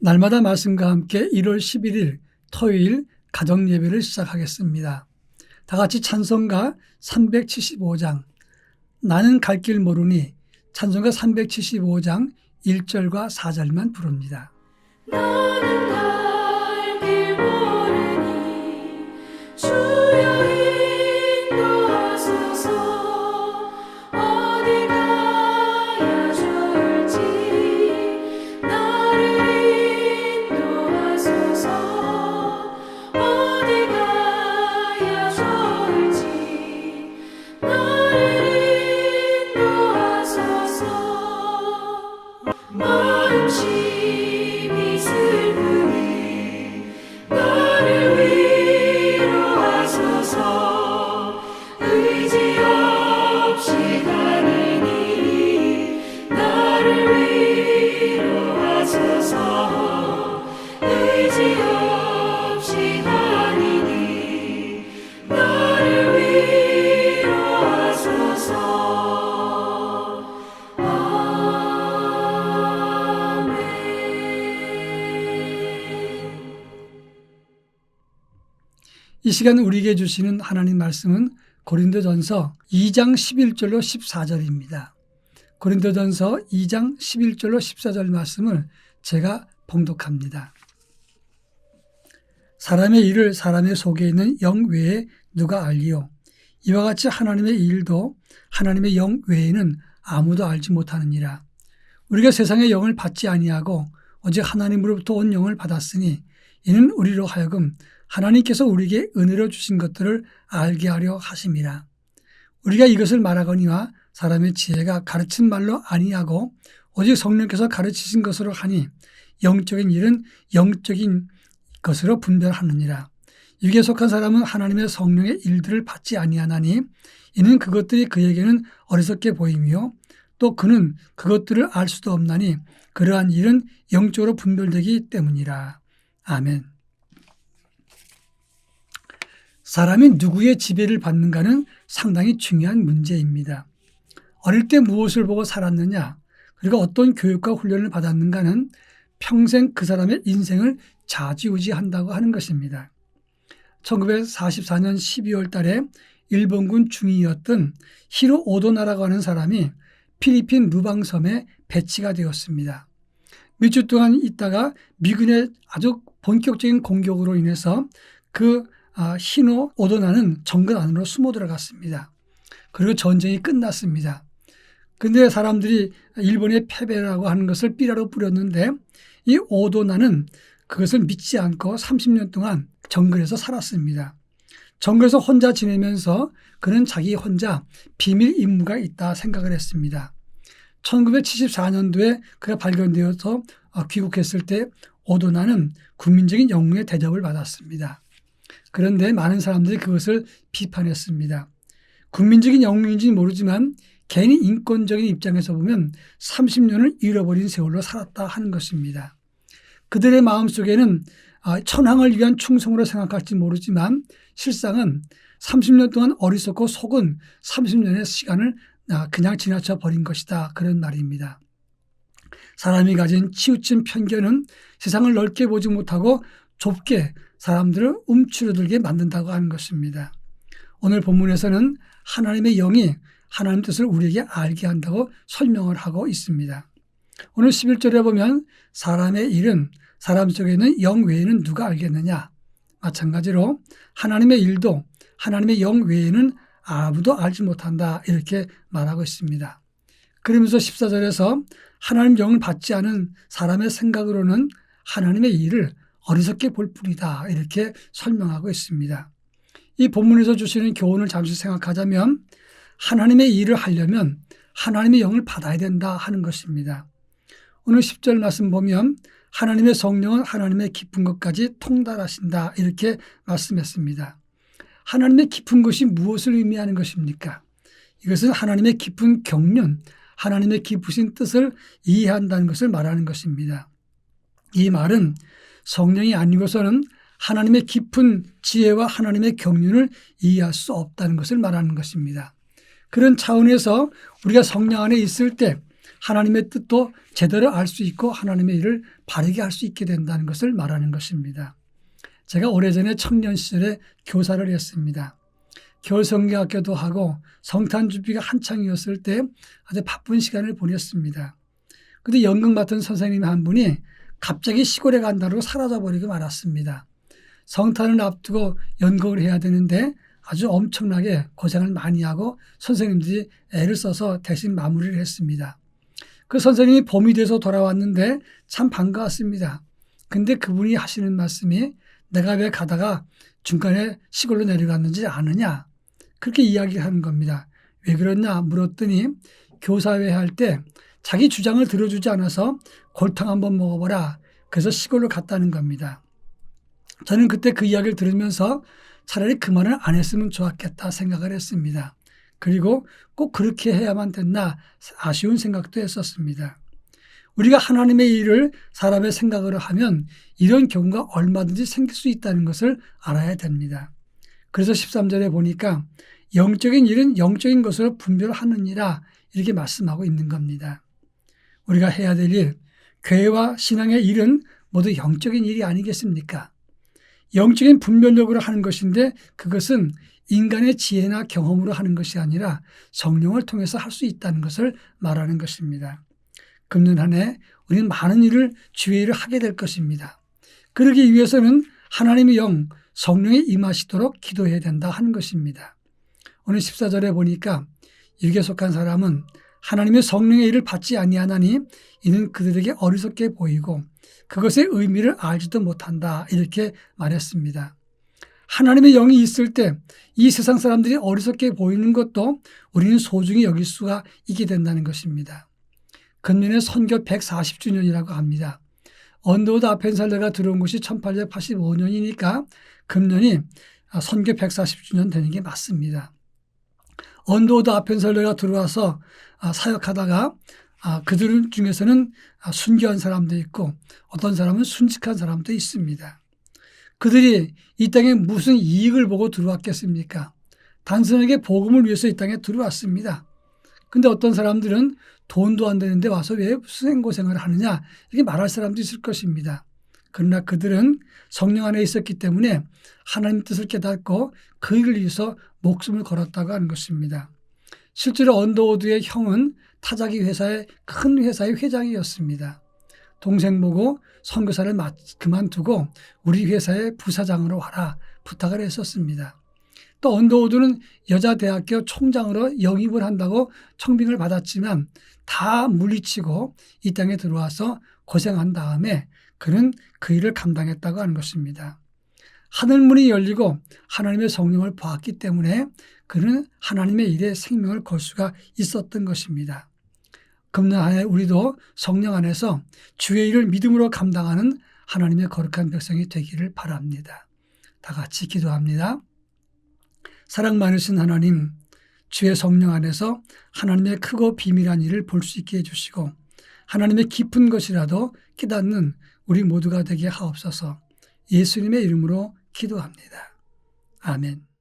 날마다 말씀과 함께 1월 11일 토요일 가정예배를 시작하겠습니다. 다 같이 찬송가 375장 나는 갈 길 모르니 찬송가 375장 1절과 4절만 부릅니다. 나는 갈 길 모르니 주여 인도하소서. 어디 가야 좋을지 나를 인도하소서. 어디 가야 좋을지 나를 인도하소서. 마음심이 슬프니 나를 위로하소서. 의지 없이 다니니 나를 위로하소서. 의지 없이 다니니 나를 위로하소서. 이 시간 우리에게 주시는 하나님 말씀은 고린도전서 2장 11절로 14절입니다. 고린도전서 2장 11절로 14절 말씀을 제가 봉독합니다. 사람의 일을 사람의 속에 있는 영 외에 누가 알리요? 이와 같이 하나님의 일도 하나님의 영 외에는 아무도 알지 못하느니라. 우리가 세상의 영을 받지 아니하고 오직 하나님으로부터 온 영을 받았으니 이는 우리로 하여금 하나님께서 우리에게 은혜로 주신 것들을 알게 하려 하심이라. 우리가 이것을 말하거니와 사람의 지혜가 가르친 말로 아니하고 오직 성령께서 가르치신 것으로 하니 영적인 일은 영적인 것으로 분별하느니라. 육에 속한 사람은 하나님의 성령의 일들을 받지 아니하나니 이는 그것들이 그에게는 어리석게 보이며 또 그는 그것들을 알 수도 없나니 그러한 일은 영적으로 분별되기 때문이라. 아멘. 사람이 누구의 지배를 받는가는 상당히 중요한 문제입니다. 어릴 때 무엇을 보고 살았느냐, 그리고 어떤 교육과 훈련을 받았는가는 평생 그 사람의 인생을 좌지우지한다고 하는 것입니다. 1944년 12월 달에 일본군 중위였던 히로 오도나라고 하는 사람이 필리핀 루방섬에 배치가 되었습니다. 몇 주 동안 있다가 미군의 아주 본격적인 공격으로 인해서 그 히로 오도나는 정글 안으로 숨어 들어갔습니다. 그리고 전쟁이 끝났습니다. 근데 사람들이 일본의 패배라고 하는 것을 삐라로 뿌렸는데 이 오도나는 그것을 믿지 않고 30년 동안 정글에서 살았습니다. 정글에서 혼자 지내면서 그는 자기 혼자 비밀 임무가 있다 생각을 했습니다. 1974년도에 그가 발견되어서 귀국했을 때 오도나는 국민적인 영웅의 대접을 받았습니다. 그런데 많은 사람들이 그것을 비판했습니다. 국민적인 영웅인지는 모르지만 개인의 인권적인 입장에서 보면 30년을 잃어버린 세월로 살았다 하는 것입니다. 그들의 마음속에는 천황을 위한 충성으로 생각할지 모르지만 실상은 30년 동안 어리석고 속은 30년의 시간을 그냥 지나쳐 버린 것이다. 그런 말입니다. 사람이 가진 치우친 편견은 세상을 넓게 보지 못하고 좁게 사람들을 움츠러들게 만든다고 하는 것입니다. 오늘 본문에서는 하나님의 영이 하나님 뜻을 우리에게 알게 한다고 설명을 하고 있습니다. 오늘 11절에 보면 사람의 일은 사람 속에 있는 영 외에는 누가 알겠느냐. 마찬가지로 하나님의 일도 하나님의 영 외에는 아무도 알지 못한다. 이렇게 말하고 있습니다. 그러면서 14절에서 하나님 영을 받지 않은 사람의 생각으로는 하나님의 일을 어리석게 볼 뿐이다. 이렇게 설명하고 있습니다. 이 본문에서 주시는 교훈을 잠시 생각하자면 하나님의 일을 하려면 하나님의 영을 받아야 된다 하는 것입니다. 오늘 10절 말씀 보면 하나님의 성령은 하나님의 깊은 것까지 통달하신다. 이렇게 말씀했습니다. 하나님의 깊은 것이 무엇을 의미하는 것입니까? 이것은 하나님의 깊은 경륜, 하나님의 깊으신 뜻을 이해한다는 것을 말하는 것입니다. 이 말은 성령이 아니고서는 하나님의 깊은 지혜와 하나님의 경륜을 이해할 수 없다는 것을 말하는 것입니다. 그런 차원에서 우리가 성령 안에 있을 때 하나님의 뜻도 제대로 알 수 있고 하나님의 일을 바르게 할 수 있게 된다는 것을 말하는 것입니다. 제가 오래전에 청년 시절에 교사를 했습니다. 겨울 성경학교도 하고 성탄 준비가 한창이었을 때 아주 바쁜 시간을 보냈습니다. 근데 연극 맡은 선생님 한 분이 갑자기 시골에 간다고 사라져버리고 말았습니다. 성탄을 앞두고 연극을 해야 되는데 아주 엄청나게 고생을 많이 하고 선생님들이 애를 써서 대신 마무리를 했습니다. 그 선생님이 봄이 돼서 돌아왔는데 참 반가웠습니다. 근데 그분이 하시는 말씀이 내가 왜 가다가 중간에 시골로 내려갔는지 아느냐? 그렇게 이야기하는 겁니다. 왜 그러냐 물었더니 교사회 할 때 자기 주장을 들어주지 않아서 골탕 한번 먹어보라. 그래서 시골로 갔다는 겁니다. 저는 그때 그 이야기를 들으면서 차라리 그 말을 안 했으면 좋았겠다 생각을 했습니다. 그리고 꼭 그렇게 해야만 됐나 아쉬운 생각도 했었습니다. 우리가 하나님의 일을 사람의 생각으로 하면 이런 경우가 얼마든지 생길 수 있다는 것을 알아야 됩니다. 그래서 13절에 보니까 영적인 일은 영적인 것으로 분별하느니라 이렇게 말씀하고 있는 겁니다. 우리가 해야 될 일, 교회와 신앙의 일은 모두 영적인 일이 아니겠습니까? 영적인 분별력으로 하는 것인데 그것은 인간의 지혜나 경험으로 하는 것이 아니라 성령을 통해서 할 수 있다는 것을 말하는 것입니다. 금년 한 해 우리는 많은 일을 주의 일을 하게 될 것입니다. 그러기 위해서는 하나님의 영, 성령이 임하시도록 기도해야 된다 하는 것입니다. 오늘 14절에 보니까 육에 속한 사람은 하나님의 성령의 일을 받지 아니하나니 이는 그들에게 어리석게 보이고 그것의 의미를 알지도 못한다 이렇게 말했습니다. 하나님의 영이 있을 때 이 세상 사람들이 어리석게 보이는 것도 우리는 소중히 여길 수가 있게 된다는 것입니다. 금년에 선교 140주년이라고 합니다. 언더우드 아펜설레가 들어온 것이 1885년이니까 금년이 선교 140주년 되는 게 맞습니다. 언더우드 아펜설레가 들어와서 사역하다가 그들 중에서는 순교한 사람도 있고 어떤 사람은 순직한 사람도 있습니다. 그들이 이 땅에 무슨 이익을 보고 들어왔겠습니까? 단순하게 복음을 위해서 이 땅에 들어왔습니다. 근데 어떤 사람들은 돈도 안 되는데 와서 왜 수행고생을 하느냐 이렇게 말할 사람도 있을 것입니다. 그러나 그들은 성령 안에 있었기 때문에 하나님 뜻을 깨닫고 그 일을 위해서 목숨을 걸었다고 하는 것입니다. 실제로 언더우드의 형은 타자기 회사의 큰 회사의 회장이었습니다. 동생 보고 선교사를 그만두고 우리 회사의 부사장으로 와라 부탁을 했었습니다. 또 언더우드는 여자대학교 총장으로 영입을 한다고 청빙을 받았지만 다 물리치고 이 땅에 들어와서 고생한 다음에 그는 그 일을 감당했다고 하는 것입니다. 하늘문이 열리고 하나님의 성령을 보았기 때문에 그는 하나님의 일에 생명을 걸 수가 있었던 것입니다. 금년 한 해 우리도 성령 안에서 주의 일을 믿음으로 감당하는 하나님의 거룩한 백성이 되기를 바랍니다. 다 같이 기도합니다. 사랑 많으신 하나님, 주의 성령 안에서 하나님의 크고 비밀한 일을 볼 수 있게 해주시고 하나님의 깊은 것이라도 깨닫는 우리 모두가 되게 하옵소서. 예수님의 이름으로 기도합니다. 아멘.